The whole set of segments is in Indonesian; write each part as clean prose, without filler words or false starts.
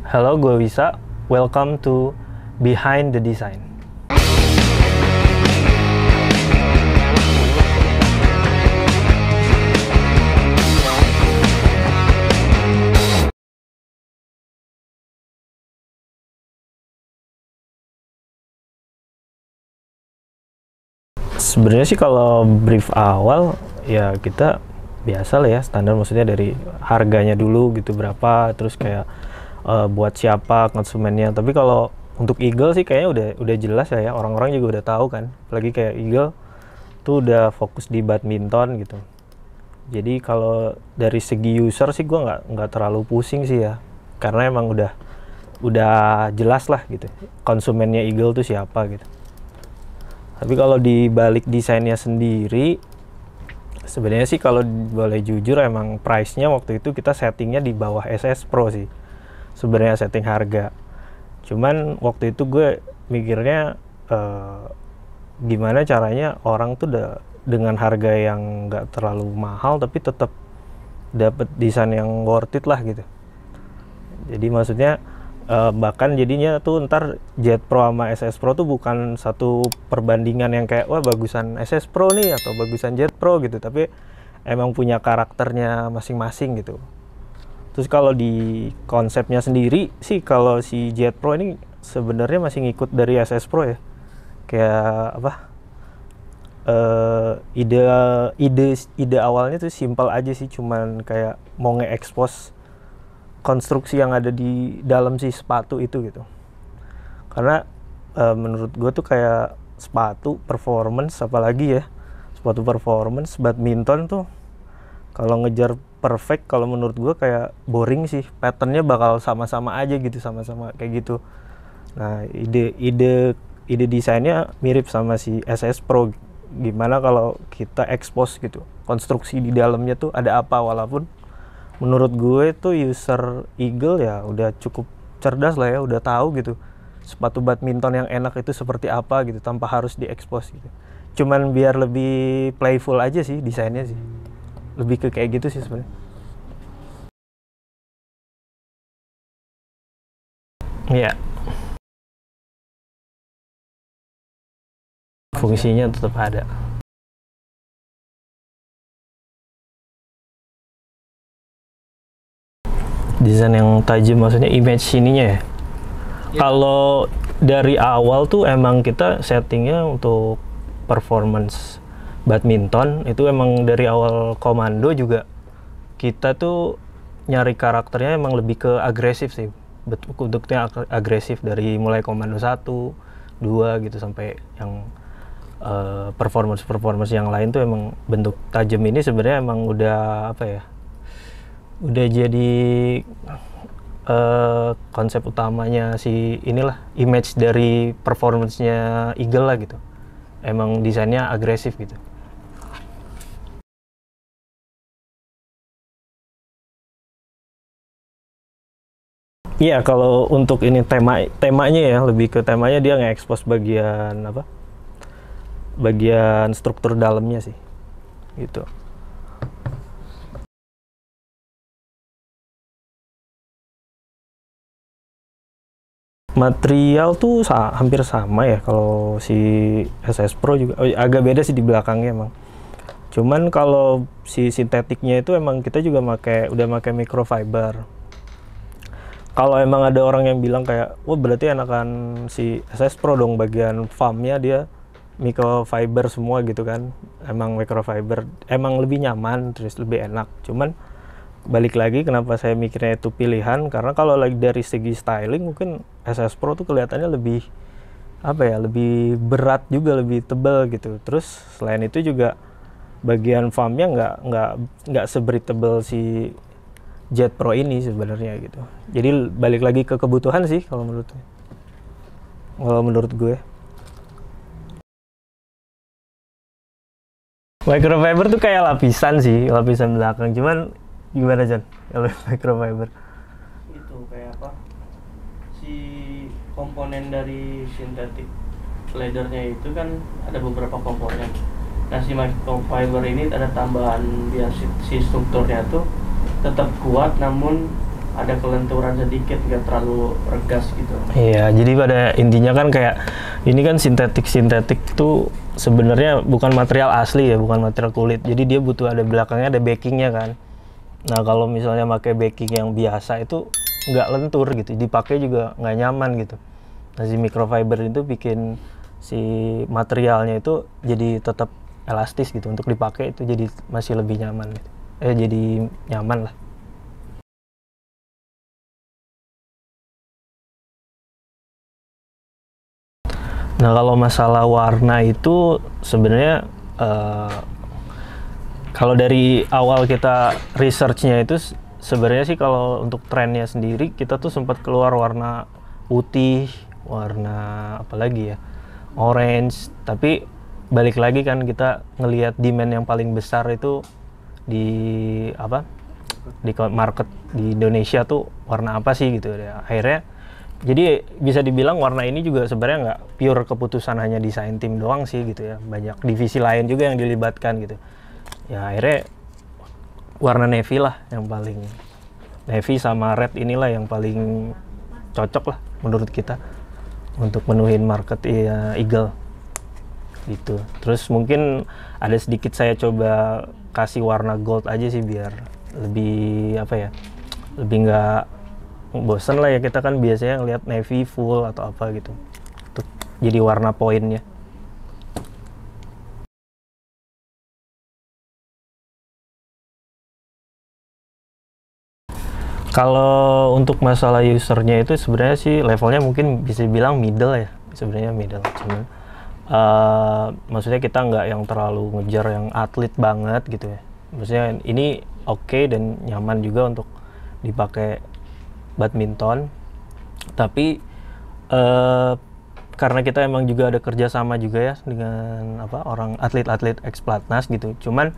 Halo, gue Wisa. Welcome to Behind the Design. Sebenarnya sih kalau brief awal ya kita biasa lah ya, standar, maksudnya dari harganya dulu gitu berapa, terus kayak buat siapa konsumennya. Tapi kalau untuk Eagle sih kayaknya udah jelas ya, orang-orang juga udah tahu kan, apalagi kayak Eagle tuh udah fokus di badminton gitu. Jadi kalau dari segi user sih gue nggak terlalu pusing sih ya, karena emang udah jelas lah gitu konsumennya Eagle tuh siapa gitu. Tapi kalau di balik desainnya sendiri, sebenarnya sih kalau boleh jujur emang price-nya waktu itu kita settingnya di bawah SS Pro sih. Sebenarnya setting harga. Cuman waktu itu gue mikirnya gimana caranya orang tuh dengan harga yang nggak terlalu mahal tapi tetap dapat desain yang worth it lah gitu. Jadi maksudnya bahkan jadinya tuh ntar Jet Pro sama SS Pro tuh bukan satu perbandingan yang kayak wah bagusan SS Pro nih atau bagusan Jet Pro gitu, tapi emang punya karakternya masing-masing gitu. Terus kalau di konsepnya sendiri sih, kalau si Jet Pro ini sebenarnya masih ngikut dari SS Pro ya, kayak apa, ide awalnya tuh simpel aja sih, cuman kayak mau nge-expose konstruksi yang ada di dalam si sepatu itu gitu. Karena menurut gue tuh kayak sepatu performance, apalagi ya sepatu performance badminton tuh kalau ngejar perfect, kalau menurut gue kayak boring sih, patternnya bakal sama-sama aja gitu, sama-sama kayak gitu. Nah ide desainnya mirip sama si SS Pro, gimana kalau kita expose gitu konstruksi di dalamnya tuh ada apa, walaupun menurut gue tuh user Eagle ya udah cukup cerdas lah ya, udah tahu gitu sepatu badminton yang enak itu seperti apa gitu tanpa harus diekspos gitu. Cuman biar lebih playful aja sih desainnya sih, lebih ke kayak gitu sih sebenarnya. Iya, fungsinya tetap ada. Desain yang tajam maksudnya image sininya ya. Kalau dari awal tuh emang kita settingnya untuk performance badminton itu emang dari awal komando juga kita tuh nyari karakternya emang lebih ke agresif sih. Bentuknya agresif dari mulai komando 1, 2 gitu sampai yang performance yang lain tuh emang bentuk tajam ini sebenarnya emang udah apa ya? Udah jadi konsep utamanya si inilah, image dari performance-nya Eagle lah gitu. Emang desainnya agresif gitu. Iya, kalau untuk ini temanya ya, lebih ke temanya dia nge-expose bagian apa? Bagian struktur dalamnya sih. Gitu. Material tuh hampir sama ya, kalau si SS Pro juga agak beda sih di belakangnya emang. Cuman kalau si sintetiknya itu emang kita juga udah pakai microfiber. Kalau emang ada orang yang bilang kayak, wah berarti enakan si SS Pro dong, bagian foamnya dia microfiber semua gitu kan. Emang microfiber emang lebih nyaman, terus lebih enak. Cuman balik lagi kenapa saya mikirnya itu pilihan, karena kalau lagi dari segi styling mungkin SS Pro tuh kelihatannya lebih apa ya, lebih berat juga, lebih tebal gitu. Terus selain itu juga bagian foamnya nggak se-breathable si Jet Pro ini sebenarnya gitu. Jadi balik lagi ke kebutuhan sih kalau menurut gue. Microfiber tuh kayak lapisan sih, lapisan belakang. Cuman gimana Jan? Kalau microfiber? Itu kayak apa? Si komponen dari sintetik leathernya itu kan ada beberapa komponen. Nah si microfiber ini ada tambahan biar si strukturnya tuh tetap kuat namun ada kelenturan sedikit, nggak terlalu regas gitu. Iya, jadi pada intinya kan kayak ini kan sintetik tuh sebenarnya bukan material asli ya, bukan material kulit. Jadi dia butuh ada belakangnya ada backingnya kan. Nah kalau misalnya pakai backing yang biasa itu nggak lentur gitu, dipakai juga nggak nyaman gitu. Nah si microfiber itu bikin si materialnya itu jadi tetap elastis gitu, untuk dipakai itu jadi masih lebih nyaman gitu. Jadi nyaman lah. Nah kalau masalah warna itu sebenarnya kalau dari awal kita researchnya itu sebenarnya sih kalau untuk trennya sendiri kita tuh sempat keluar warna putih, warna apa lagi ya, orange. Tapi balik lagi kan kita ngelihat demand yang paling besar itu di apa, di market di Indonesia tuh warna apa sih gitu ya. Akhirnya jadi bisa dibilang warna ini juga sebenarnya nggak pure keputusan hanya desain tim doang sih gitu ya, banyak divisi lain juga yang dilibatkan gitu ya. Akhirnya warna navy lah yang paling, navy sama red inilah yang paling cocok lah menurut kita untuk menuhin market ya, Eagle gitu. Terus mungkin ada sedikit saya coba kasih warna gold aja sih biar lebih apa ya, lebih nggak bosen lah ya, kita kan biasanya ngeliat navy full atau apa gitu, untuk jadi warna poinnya. Kalau untuk masalah usernya itu sebenarnya sih levelnya mungkin bisa bilang middle ya, sebenarnya middle. Cuman maksudnya kita nggak yang terlalu ngejar yang atlet banget gitu ya. Maksudnya ini oke dan nyaman juga untuk dipakai badminton. Tapi karena kita emang juga ada kerjasama juga ya dengan apa orang atlet-atlet ex-Platnas gitu. Cuman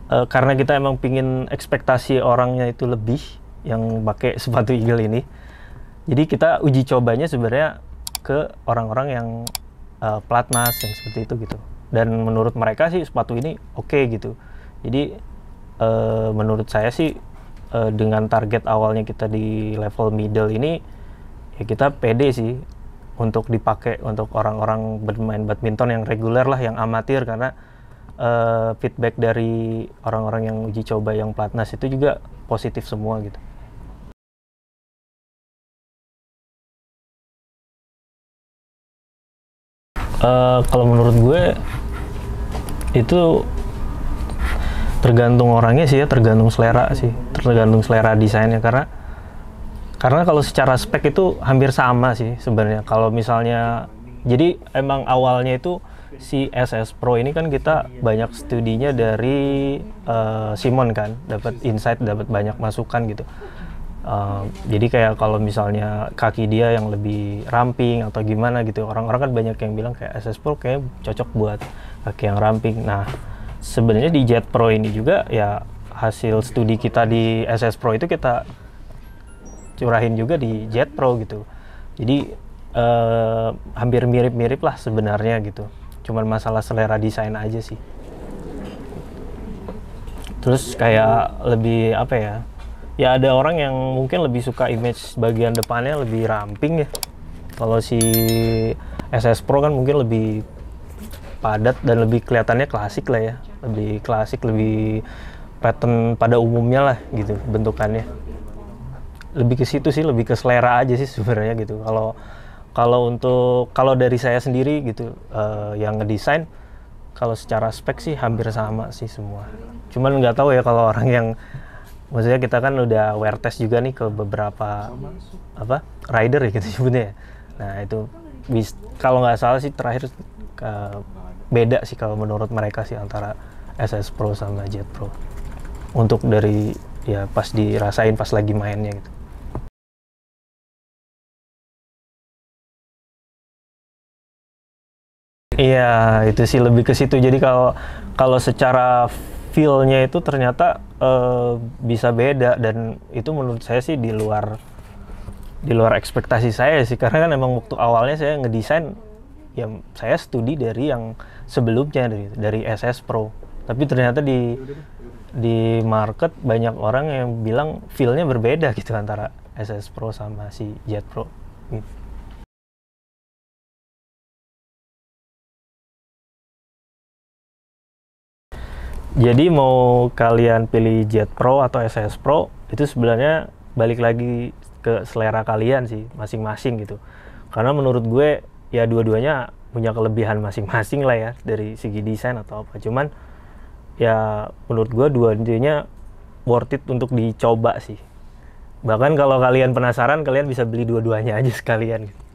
karena kita emang pingin ekspektasi orangnya itu lebih yang pakai sepatu Eagle ini, jadi kita uji cobanya sebenarnya ke orang-orang yang Platnas yang seperti itu gitu. Dan menurut mereka sih sepatu ini oke gitu. Jadi menurut saya sih dengan target awalnya kita di level middle ini ya kita pede sih untuk dipakai untuk orang-orang bermain badminton yang reguler lah, yang amatir, karena feedback dari orang-orang yang uji coba yang Platnas itu juga positif semua gitu. Kalau menurut gue itu tergantung orangnya sih ya, tergantung selera sih, tergantung selera desainnya. Karena kalau secara spek itu hampir sama sih sebenarnya. Kalau misalnya, jadi emang awalnya itu si SS Pro ini kan kita banyak studinya dari Simon kan, dapat insight, dapat banyak masukan gitu. Jadi kayak kalau misalnya kaki dia yang lebih ramping atau gimana gitu, orang-orang kan banyak yang bilang kayak SS Pro kayak cocok buat kaki yang ramping. Nah sebenarnya di Jet Pro ini juga ya, hasil studi kita di SS Pro itu kita curahin juga di Jet Pro gitu. Jadi hampir mirip-mirip lah sebenarnya gitu, cuman masalah selera desain aja sih. Terus kayak lebih apa ya, ya ada orang yang mungkin lebih suka image bagian depannya lebih ramping ya. Kalau si SS Pro kan mungkin lebih padat dan lebih kelihatannya klasik lah ya, lebih klasik, lebih pattern pada umumnya lah gitu bentukannya. Lebih ke situ sih, lebih ke selera aja sih sebenarnya gitu. Kalau dari saya sendiri gitu yang ngedesain, kalau secara spek sih hampir sama sih semua. Cuman nggak tahu ya kalau orang yang, maksudnya kita kan udah wear test juga nih ke beberapa apa rider ya gitu sebutnya. Nah itu kalau nggak salah sih terakhir beda sih kalau menurut mereka sih antara SS Pro sama Jet Pro. Untuk dari ya pas dirasain pas lagi mainnya gitu. Iya, itu sih lebih ke situ. Jadi kalau secara feel-nya itu ternyata bisa beda, dan itu menurut saya sih di luar ekspektasi saya sih, karena kan emang waktu awalnya saya ngedesain ya saya studi dari yang sebelumnya dari SS Pro, tapi ternyata di market banyak orang yang bilang feel-nya berbeda gitu antara SS Pro sama si Jet Pro gitu. Jadi mau kalian pilih Jet Pro atau SS Pro itu sebenarnya balik lagi ke selera kalian sih masing-masing gitu. Karena menurut gue ya dua-duanya punya kelebihan masing-masing lah ya dari segi desain atau apa. Cuman ya menurut gue dua-duanya worth it untuk dicoba sih. Bahkan kalau kalian penasaran kalian bisa beli dua-duanya aja sekalian gitu.